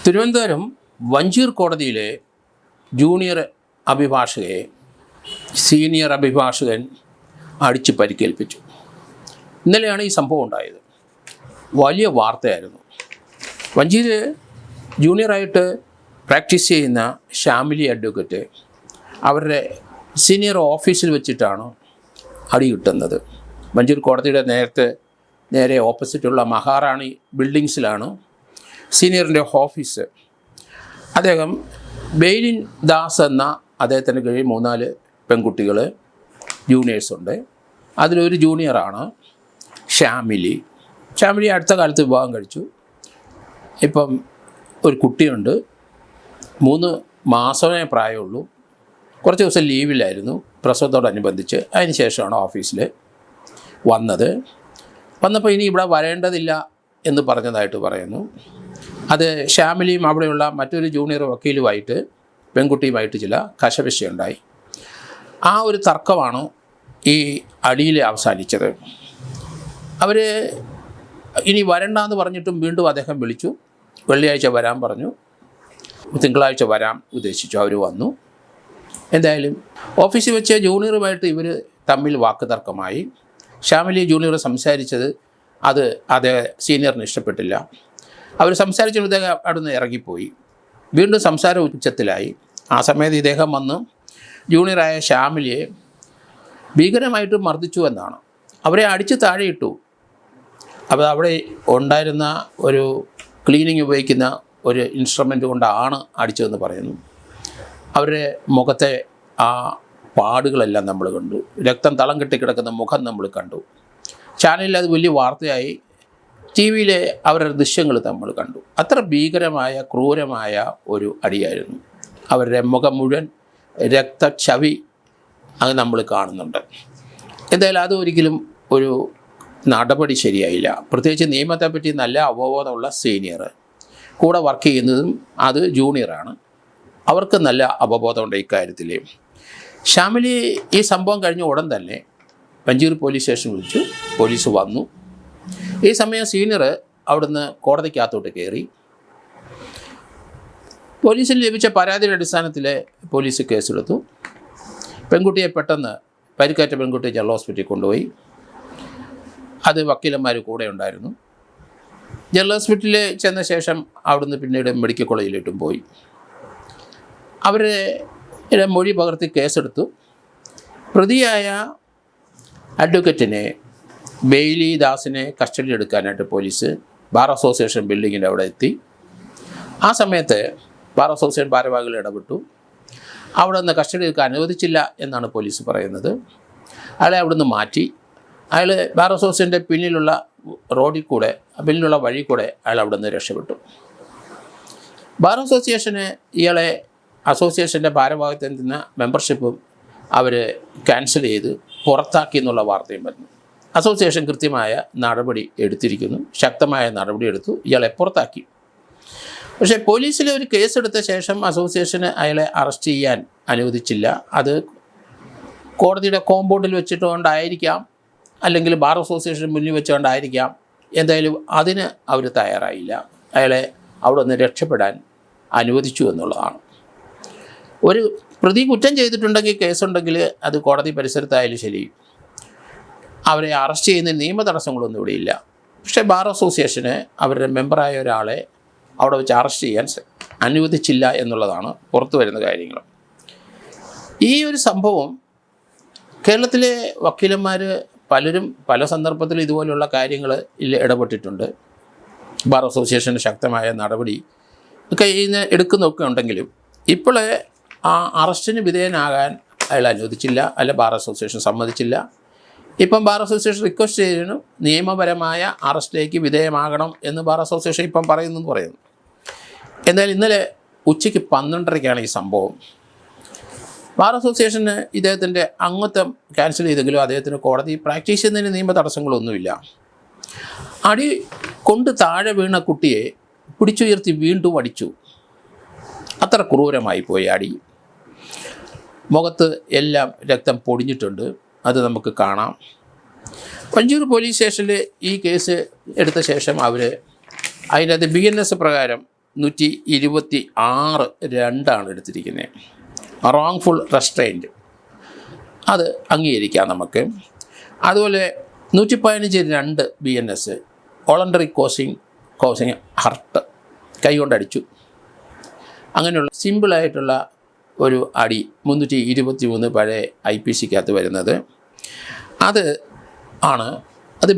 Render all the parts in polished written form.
തിരുവനന്തപുരം വഞ്ചിയൂർ കോടതിയിലെ junior അഭിഭാഷകയെ senior അഭിഭാഷകൻ അടിച്ച് പരിക്കേൽപ്പിച്ചു. ഇന്നലെയാണ് ഈ സംഭവം ഉണ്ടായത്. വലിയ വാർത്തയായിരുന്നു. വഞ്ചിയൂർ ജൂനിയറായിട്ട് പ്രാക്ടീസ് ചെയ്യുന്ന ഷാമിലി അഡ്വക്കറ്റ് അവരുടെ സീനിയർ ഓഫീസിൽ വെച്ചിട്ടാണ് അടി കിട്ടുന്നത്. വഞ്ചിയൂർ കോടതിയുടെ നേരെ ഓപ്പോസിറ്റുള്ള മഹാറാണി ബിൽഡിങ്സിലാണ് സീനിയറിൻ്റെ ഓഫീസ്. അദ്ദേഹം ബെയിലിൻ ദാസ് എന്ന അദ്ദേഹത്തിൻ്റെ കീഴിൽ 3-4 പെൺകുട്ടികൾ ജൂനിയേഴ്സുണ്ട്. അതിലൊരു ജൂനിയറാണ് ഷാമിലി. അടുത്ത കാലത്ത് വിവാഹം കഴിച്ചു. ഇപ്പം ഒരു കുട്ടിയുണ്ട്. 3 മാസമേ പ്രായമുള്ളൂ. കുറച്ച് ദിവസം ലീവിലായിരുന്നു പ്രസവത്തോടനുബന്ധിച്ച്. അതിന് ശേഷമാണ് ഓഫീസിൽ വന്നപ്പോൾ ഇനി ഇവിടെ വരേണ്ടതില്ല എന്ന് പറഞ്ഞതായിട്ട് പറയുന്നു. അത് ഷാമിലിയും അവിടെയുള്ള മറ്റൊരു ജൂനിയർ വക്കീലുമായിട്ട് പെൺകുട്ടിയുമായിട്ട് ചില കശപിശയുണ്ടായി. ആ ഒരു തർക്കമാണ് ഈ അടിയിൽ അവസാനിച്ചത്. അവർ ഇനി വരണ്ടെന്ന് പറഞ്ഞിട്ടും വീണ്ടും അദ്ദേഹം വിളിച്ചു. വെള്ളിയാഴ്ച വരാൻ പറഞ്ഞു. തിങ്കളാഴ്ച വരാൻ ഉദ്ദേശിച്ചു. അവർ വന്നു. എന്തായാലും ഓഫീസിൽ വെച്ച് ജൂനിയറുമായിട്ട് ഇവർ തമ്മിൽ വാക്ക് തർക്കമായി. ഷാമിലി ജൂനിയർ സംസാരിച്ചത് അത് സീനിയറിന് ഇഷ്ടപ്പെട്ടില്ല. അവർ സംസാരിച്ചപ്പോൾ ഇദ്ദേഹം അവിടുന്ന് ഇറങ്ങിപ്പോയി. വീണ്ടും സംസാരം ഉച്ചത്തിലായി. ആ സമയത്ത് ഇദ്ദേഹം വന്ന് ജൂനിയറായ ഷാമിലിയെ ഭീകരമായിട്ട് മർദ്ദിച്ചു എന്നാണ്. അവരെ അടിച്ച് താഴെയിട്ടു. അപ്പോൾ അവിടെ ഉണ്ടായിരുന്ന ഒരു ക്ലീനിങ് ഉപയോഗിക്കുന്ന ഒരു ഇൻസ്ട്രുമെൻ്റ് കൊണ്ടാണ് അടിച്ചതെന്ന് പറയുന്നു. അവരുടെ മുഖത്തെ ആ പാടുകളെല്ലാം നമ്മൾ കണ്ടു. രക്തം തളം കെട്ടിക്കിടക്കുന്ന മുഖം നമ്മൾ കണ്ടു. ചാനലിൽ അത് വലിയ വാർത്തയായി. ടി വിയിലെ അവരുടെ ദൃശ്യങ്ങൾ നമ്മൾ കണ്ടു. അത്ര ഭീകരമായ ക്രൂരമായ ഒരു അടിയായിരുന്നു. അവരുടെ മുഖം മുഴുവൻ രക്തച്ചവി അത് നമ്മൾ കാണുന്നുണ്ട്. എന്തായാലും അതൊരിക്കലും ഒരു നടപടി ശരിയായില്ല. പ്രത്യേകിച്ച് നിയമത്തെപ്പറ്റി നല്ല അവബോധമുള്ള സീനിയർ കൂടെ വർക്ക് ചെയ്യുന്നതും അത് ജൂനിയറാണ്. അവർക്ക് നല്ല അവബോധമുണ്ട് ഇക്കാര്യത്തിൽ. ഷാമിലി ഈ സംഭവം കഴിഞ്ഞ ഉടൻ തന്നെ വഞ്ചിയൂർ പോലീസ് സ്റ്റേഷൻ വിളിച്ചു. പോലീസ് വന്നു. ഈ സമയം സീനിയർ അവിടുന്ന് കോടതിക്കകത്തോട്ട് കയറി. പോലീസിൽ ലഭിച്ച പരാതിയുടെ അടിസ്ഥാനത്തിൽ പോലീസ് കേസെടുത്തു. പെൺകുട്ടിയെ പെട്ടെന്ന് പരിക്കേറ്റ പെൺകുട്ടിയെ ജനറൽ ഹോസ്പിറ്റലിൽ കൊണ്ടുപോയി. അത് വക്കീലന്മാർ കൂടെ ഉണ്ടായിരുന്നു. ജനറൽ ഹോസ്പിറ്റലിൽ ചെന്ന ശേഷം അവിടുന്ന് പിന്നീട് മെഡിക്കൽ കോളേജിലോട്ടും പോയി. അവരുടെ മൊഴി പകർത്തി കേസെടുത്തു. പ്രതിയായ അഡ്വക്കറ്റിനെ ബെയിലി ദാസിനെ കസ്റ്റഡി എടുക്കാനായിട്ട് പോലീസ് ബാർ അസോസിയേഷൻ ബിൽഡിങ്ങിൻ്റെ അവിടെ എത്തി. ആ സമയത്ത് ബാർ അസോസിയേഷൻ ഭാരവാഹികൾ ഇടപെട്ടു. അവിടെ നിന്ന് കസ്റ്റഡി എടുക്കാൻ അനുവദിച്ചില്ല എന്നാണ് പോലീസ് പറയുന്നത്. അയാളെ അവിടെ നിന്ന് മാറ്റി. അയാൾ ബാർ അസോസിയേഷൻ്റെ പിന്നിലുള്ള പിന്നിലുള്ള വഴി കൂടെ അയാൾ അവിടെ നിന്ന് രക്ഷപ്പെട്ടു. ബാർ അസോസിയേഷന് ഇയാളെ അസോസിയേഷൻ്റെ ഭാരവാഹിത്വത്തിൽ നിന്ന് മെമ്പർഷിപ്പും അവർ ക്യാൻസൽ ചെയ്ത് പുറത്താക്കി എന്നുള്ള വാർത്തയും വരുന്നു. അസോസിയേഷൻ കൃത്യമായ നടപടി എടുത്തിരിക്കുന്നു. ശക്തമായ നടപടി എടുത്തു. ഇയാളെ പുറത്താക്കി. പക്ഷേ പോലീസിൽ ഒരു കേസെടുത്ത ശേഷം അസോസിയേഷന് അയാളെ അറസ്റ്റ് ചെയ്യാൻ അനുവദിച്ചില്ല. അത് കോടതിയുടെ കോമ്പൗണ്ടിൽ വെച്ചിട്ടുകൊണ്ടായിരിക്കാം, അല്ലെങ്കിൽ ബാർ അസോസിയേഷൻ മുന്നിൽ വെച്ചുകൊണ്ടായിരിക്കാം. എന്തായാലും അതിന് അവർ തയ്യാറായില്ല. അയാളെ അവിടെ നിന്ന് രക്ഷപ്പെടാൻ അനുവദിച്ചു എന്നുള്ളതാണ്. ഒരു പ്രതി കുറ്റം ചെയ്തിട്ടുണ്ടെങ്കിൽ, കേസുണ്ടെങ്കിൽ അത് കോടതി പരിസരത്തായാലും ശരി, അവരെ അറസ്റ്റ് ചെയ്യുന്ന നിയമ തടസ്സങ്ങളൊന്നും ഇവിടെയില്ല. പക്ഷേ ബാർ അസോസിയേഷന് അവരുടെ മെമ്പറായ ഒരാളെ അവിടെ വെച്ച് അറസ്റ്റ് ചെയ്യാൻ അനുവദിച്ചില്ല എന്നുള്ളതാണ് പുറത്തു വരുന്ന കാര്യങ്ങൾ. ഈ ഒരു സംഭവം കേരളത്തിലെ വക്കീലന്മാർ പലരും പല സന്ദർഭത്തിൽ ഇതുപോലുള്ള കാര്യങ്ങളിൽ ഇടപെട്ടിട്ടുണ്ട്. ബാർ അസോസിയേഷന് ശക്തമായ നടപടി എടുക്കുന്നതൊക്കെ ഉണ്ടെങ്കിലും ഇപ്പോൾ ആ അറസ്റ്റിന് വിധേയനാകാൻ അയാൾ അനുവദിച്ചില്ല, അല്ല ബാർ അസോസിയേഷൻ സമ്മതിച്ചില്ല. ഇപ്പം ബാർ അസോസിയേഷൻ റിക്വസ്റ്റ് ചെയ്തിരുന്നു നിയമപരമായ അറസ്റ്റിലേക്ക് വിധേയമാകണം എന്ന് ബാർ അസോസിയേഷൻ ഇപ്പം പറയുന്നു. എന്തായാലും ഇന്നലെ ഉച്ചയ്ക്ക് 12:30-ക്കാണ് ഈ സംഭവം. ബാർ അസോസിയേഷന് ഇദ്ദേഹത്തിൻ്റെ അംഗത്വം ക്യാൻസൽ ചെയ്തെങ്കിലും അദ്ദേഹത്തിന് കോടതി പ്രാക്ടീസ് ചെയ്യുന്നതിന് നിയമ തടസ്സങ്ങളൊന്നുമില്ല. അടി കൊണ്ട് താഴെ വീണ കുട്ടിയെ പിടിച്ചുയർത്തി വീണ്ടും അടിച്ചു. അത്ര ക്രൂരമായി പോയി അടി. മുഖത്ത് എല്ലാം രക്തം പൊടിഞ്ഞിട്ടുണ്ട്. അത് നമുക്ക് കാണാം. വഞ്ചിയൂർ പോലീസ് സ്റ്റേഷനിൽ ഈ കേസ് എടുത്ത ശേഷം അവർ അതിനകത്ത് BNS പ്രകാരം 126(2) എടുത്തിരിക്കുന്നത്. റോങ്ഫുൾ റെസ്ട്രെയിൻറ്റ് അത് അംഗീകരിക്കാം നമുക്ക്. അതുപോലെ 115(2) BNS വോളണ്ടറി കോസിങ് ഹർട്ട്, കൈ കൊണ്ടടിച്ചു. അങ്ങനെയുള്ള സിമ്പിളായിട്ടുള്ള ഒരു അടി 323 പഴയ IPCക്കകത്ത് വരുന്നത്. അത്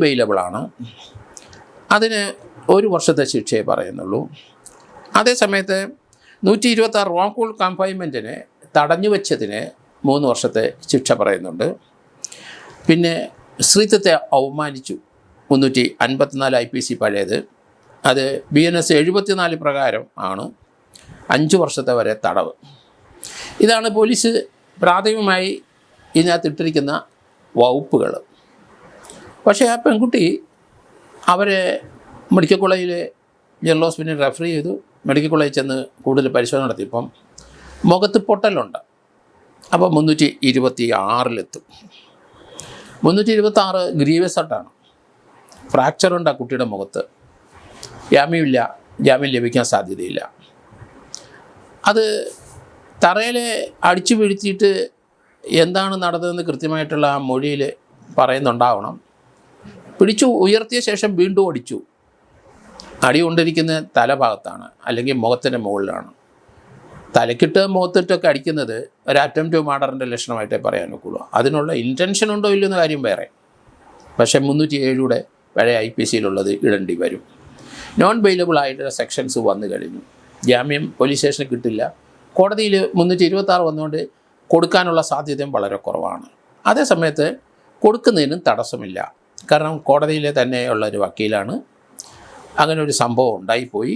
ബെയിലബിളാണ്. അതിന് 1 വർഷത്തെ ശിക്ഷയെ പറയുന്നുള്ളൂ. അതേസമയത്ത് 126 റോങ്ഫുൾ കൺഫൈൻമെൻറ്റിന് തടഞ്ഞു വെച്ചതിന് 3 വർഷത്തെ ശിക്ഷ പറയുന്നുണ്ട്. പിന്നെ സ്ത്രീത്വത്തെ അവമാനിച്ചു 354 IPC പഴയത്, അത് BNS 74 പ്രകാരം ആണ് 5 വർഷത്തെ വരെ തടവ്. ഇതാണ് പോലീസ് പ്രാഥമികമായി ഇതിനകത്ത് ഇട്ടിരിക്കുന്ന വകുപ്പുകൾ. പക്ഷേ ആ പെൺകുട്ടി അവരെ മെഡിക്കൽ കോളേജിൽ ജനറൽ ഹോസ്പിറ്റലിൽ റെഫർ ചെയ്തു. മെഡിക്കൽ കോളേജിൽ ചെന്ന് കൂടുതൽ പരിശോധന നടത്തിയപ്പം മുഖത്ത് പൊട്ടലുണ്ട്. അപ്പോൾ 326 326 ഗ്രീവസ് ആയിട്ടാണ്. ഫ്രാക്ചറുണ്ട് ആ കുട്ടിയുടെ മുഖത്ത്. ജാമ്യം ലഭിക്കാൻ സാധ്യതയില്ല. അത് തറയിൽ അടിച്ചു വീഴ്ത്തിയിട്ട് എന്താണ് നടന്നതെന്ന് കൃത്യമായിട്ടുള്ള ആ മൊഴിയിൽ പറയുന്നുണ്ടാവണം. പിടിച്ചു ഉയർത്തിയ ശേഷം വീണ്ടും അടിച്ചു. അടി കൊണ്ടിരിക്കുന്ന തലഭാഗത്താണ്, അല്ലെങ്കിൽ മുഖത്തിൻ്റെ മുകളിലാണ്. തലക്കിട്ട് മുഖത്തിട്ടൊക്കെ അടിക്കുന്നത് ഒരു അറ്റംപ്റ്റ് മർഡറിൻ്റെ ലക്ഷണമായിട്ടേ പറയാൻ ഒക്കുള്ളൂ. അതിനുള്ള ഇൻറ്റൻഷൻ ഉണ്ടോ ഇല്ലെന്ന കാര്യം വേറെ. പക്ഷേ 307 പഴയ IPCയിലുള്ളത് ഇടേണ്ടി വരും. നോൺ ബെയിലബിൾ ആയിട്ടുള്ള സെക്ഷൻസ് വന്നു കഴിഞ്ഞു. ജാമ്യം പോലീസ് സ്റ്റേഷന് കിട്ടില്ല. കോടതിയിൽ 326 വന്നുകൊണ്ട് കൊടുക്കാനുള്ള സാധ്യതയും വളരെ കുറവാണ്. അതേസമയത്ത് കൊടുക്കുന്നതിനും തടസ്സമില്ല. കാരണം കോടതിയിലെ തന്നെയുള്ള ഒരു വക്കീലാണ്. അങ്ങനെ ഒരു സംഭവം ഉണ്ടായിപ്പോയി.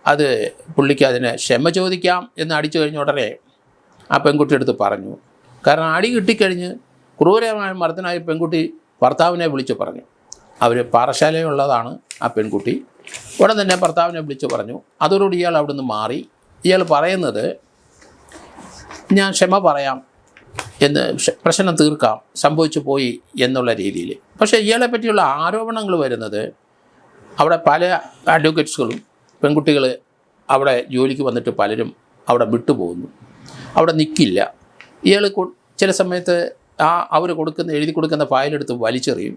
അത് പുള്ളിക്ക് അതിനെ ക്ഷമ ചോദിക്കാം എന്ന് അടിച്ചു കഴിഞ്ഞ ഉടനെ ആ പെൺകുട്ടി എടുത്ത് പറഞ്ഞു. കാരണം അടി കിട്ടിക്കഴിഞ്ഞ് ക്രൂരമായ മർദ്ദനായ പെൺകുട്ടി ഭർത്താവിനെ വിളിച്ചു പറഞ്ഞു. അവർ പാറശാലയുള്ളതാണ് ആ പെൺകുട്ടി. ഉടൻ തന്നെ ഭർത്താവിനെ വിളിച്ചു പറഞ്ഞു. അതോടുകൂടി ഇയാൾ അവിടെ നിന്ന് മാറി. ഇയാൾ പറയുന്നത് ഞാൻ ക്ഷമ പറയാം എന്ന്, പ്രശ്നം തീർക്കാം, സംഭവിച്ചു പോയി എന്നുള്ള രീതിയിൽ. പക്ഷേ ഇയാളെ പറ്റിയുള്ള ആരോപണങ്ങൾ വരുന്നത് അവിടെ പല അഡ്വക്കേറ്റ്സുകളും പെൺകുട്ടികൾ അവിടെ ജോലിക്ക് വന്നിട്ട് പലരും അവിടെ വിട്ടുപോകുന്നു, അവിടെ നിൽക്കില്ല. ഇയാൾ ചില സമയത്ത് അവർ എഴുതി കൊടുക്കുന്ന ഫയലെടുത്ത് വലിച്ചെറിയും,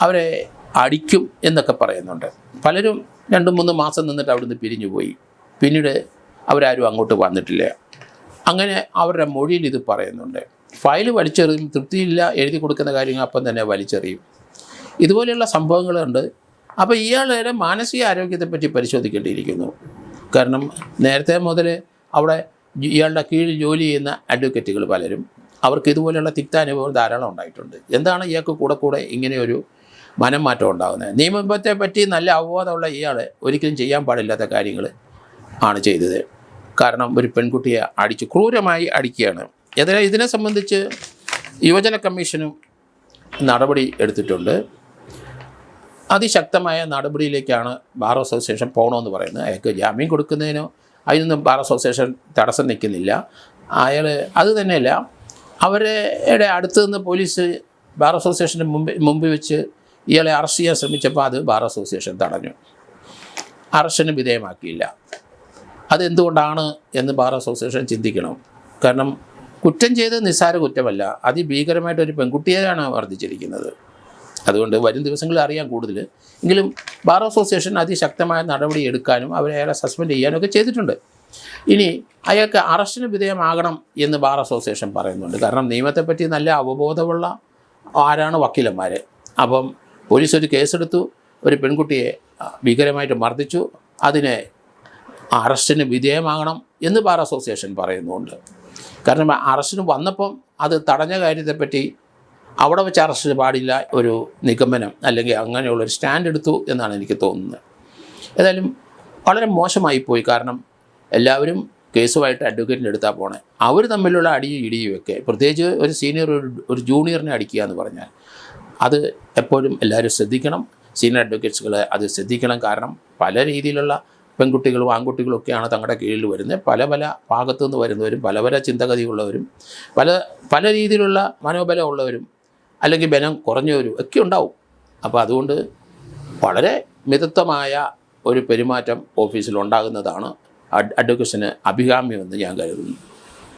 അവരെ അടിക്കും എന്നൊക്കെ പറയുന്നുണ്ട്. പലരും 2-3 മാസം നിന്നിട്ട് അവിടുന്ന് പിരിഞ്ഞു പോയി. പിന്നീട് അവരാരും അങ്ങോട്ട് വന്നിട്ടില്ല. അങ്ങനെ അവരുടെ മൊഴിയിൽ ഇത് പറയുന്നുണ്ട്. ഫയൽ വലിച്ചെറിയും, തൃപ്തിയില്ല, എഴുതി കൊടുക്കുന്ന കാര്യങ്ങൾ അപ്പം തന്നെ വലിച്ചെറിയും. ഇതുപോലെയുള്ള സംഭവങ്ങളുണ്ട്. അപ്പോൾ ഇയാളുടെ മാനസിക ആരോഗ്യത്തെപ്പറ്റി പരിശോധിക്കേണ്ടിയിരിക്കുന്നു. കാരണം നേരത്തെ മുതൽ അവിടെ ഇയാളുടെ കീഴിൽ ജോലി ചെയ്യുന്ന അഡ്വക്കേറ്റുകൾ പലരും അവർക്ക് ഇതുപോലെയുള്ള തിക്താനുഭവം ധാരാളം ഉണ്ടായിട്ടുണ്ട്. എന്താണ് ഇയാൾക്ക് കൂടെ ഇങ്ങനെയൊരു മനം മാറ്റം ഉണ്ടാകുന്നത്? നിയമത്തെ പറ്റി നല്ല അവബോധമുള്ള ഇയാൾ ഒരിക്കലും ചെയ്യാൻ പാടില്ലാത്ത കാര്യങ്ങൾ ആണ് ചെയ്തത്. കാരണം ഒരു പെൺകുട്ടിയെ ക്രൂരമായി അടിക്കുകയാണ്. ഏതായാലും ഇതിനെ സംബന്ധിച്ച് യുവജന കമ്മീഷനും നടപടി എടുത്തിട്ടുണ്ട്. അതിശക്തമായ നടപടിയിലേക്കാണ് ബാർ അസോസിയേഷൻ പോകണമെന്ന് പറയുന്നത്. അയാൾക്ക് ജാമ്യം കൊടുക്കുന്നതിനോ അതിനൊന്നും ബാർ അസോസിയേഷൻ തടസ്സം നിൽക്കുന്നില്ല. അയാൾ അത് തന്നെയല്ല, അവരുടെ അടുത്ത് നിന്ന് പോലീസ് ബാർ അസോസിയേഷൻ്റെ മുമ്പിൽ വെച്ച് ഇയാളെ അറസ്റ്റ് ചെയ്യാൻ ശ്രമിച്ചപ്പോൾ അത് ബാർ അസോസിയേഷൻ തടഞ്ഞു, അറസ്റ്റിന് വിധേയമാക്കിയില്ല. അതെന്തുകൊണ്ടാണ് എന്ന് ബാർ അസോസിയേഷൻ ചിന്തിക്കണം. കാരണം കുറ്റം ചെയ്ത് നിസ്സാര കുറ്റമല്ല, അതിഭീകരമായിട്ടൊരു പെൺകുട്ടിയെയാണ് വർദ്ധിച്ചിരിക്കുന്നത്. അതുകൊണ്ട് വരും ദിവസങ്ങളിൽ അറിയാൻ കൂടുതൽ. എങ്കിലും ബാർ അസോസിയേഷൻ അതിശക്തമായ നടപടി എടുക്കാനും അയാളെ സസ്പെൻഡ് ചെയ്യാനൊക്കെ ചെയ്തിട്ടുണ്ട്. ഇനി അയാൾക്ക് അറസ്റ്റിന് വിധേയമാകണം എന്ന് ബാർ അസോസിയേഷൻ പറയുന്നുണ്ട്. കാരണം നിയമത്തെപ്പറ്റി നല്ല അവബോധമുള്ള ആരാണ് വക്കീലന്മാർ. അപ്പം പോലീസ് ഒരു കേസെടുത്തു, ഒരു പെൺകുട്ടിയെ ഭീകരമായിട്ട് മർദ്ദിച്ചു, അതിനെ അറസ്റ്റിന് വിധേയമാകണം എന്ന് ബാർ അസോസിയേഷൻ പറയുന്നുണ്ട്. കാരണം അറസ്റ്റിന് വന്നപ്പം അത് തടഞ്ഞ കാര്യത്തെപ്പറ്റി അവിടെ വെച്ച് അറസ്റ്റ് പാടില്ല ഒരു നിഗമനം അല്ലെങ്കിൽ അങ്ങനെയുള്ളൊരു സ്റ്റാൻഡ് എടുത്തു എന്നാണ് എനിക്ക് തോന്നുന്നത്. ഏതായാലും വളരെ മോശമായിപ്പോയി. കാരണം എല്ലാവരും കേസുമായിട്ട് അഡ്വക്കേറ്റിൻ്റെ അടുത്താണ് പോണേ. അവർ തമ്മിലുള്ള അടിയും ഇടിയും ഒക്കെ, പ്രത്യേകിച്ച് ഒരു സീനിയർ ഒരു ജൂനിയറിനെ അടിക്കുക എന്ന് പറഞ്ഞാൽ അത് എപ്പോഴും എല്ലാവരും ശ്രദ്ധിക്കണം. സീനിയർ അഡ്വക്കേറ്റ്സുകൾ അത് ശ്രദ്ധിക്കണം. കാരണം പല രീതിയിലുള്ള പെൺകുട്ടികളും ആൺകുട്ടികളും ഒക്കെയാണ് തങ്ങളുടെ കീഴിൽ വരുന്നത്. പല ഭാഗത്തു നിന്ന് വരുന്നവരും പല ചിന്തഗതിയുള്ളവരും പല രീതിയിലുള്ള മനോബലമുള്ളവരും അല്ലെങ്കിൽ ബലം കുറഞ്ഞവരും ഒക്കെ ഉണ്ടാവും. അപ്പോൾ അതുകൊണ്ട് വളരെ മിതത്വമായ ഒരു പെരുമാറ്റം ഓഫീസിൽ ഉണ്ടാകുന്നതാണ് അഡ്വക്കേഷന് അഭികാമ്യമെന്ന് ഞാൻ കരുതുന്നു.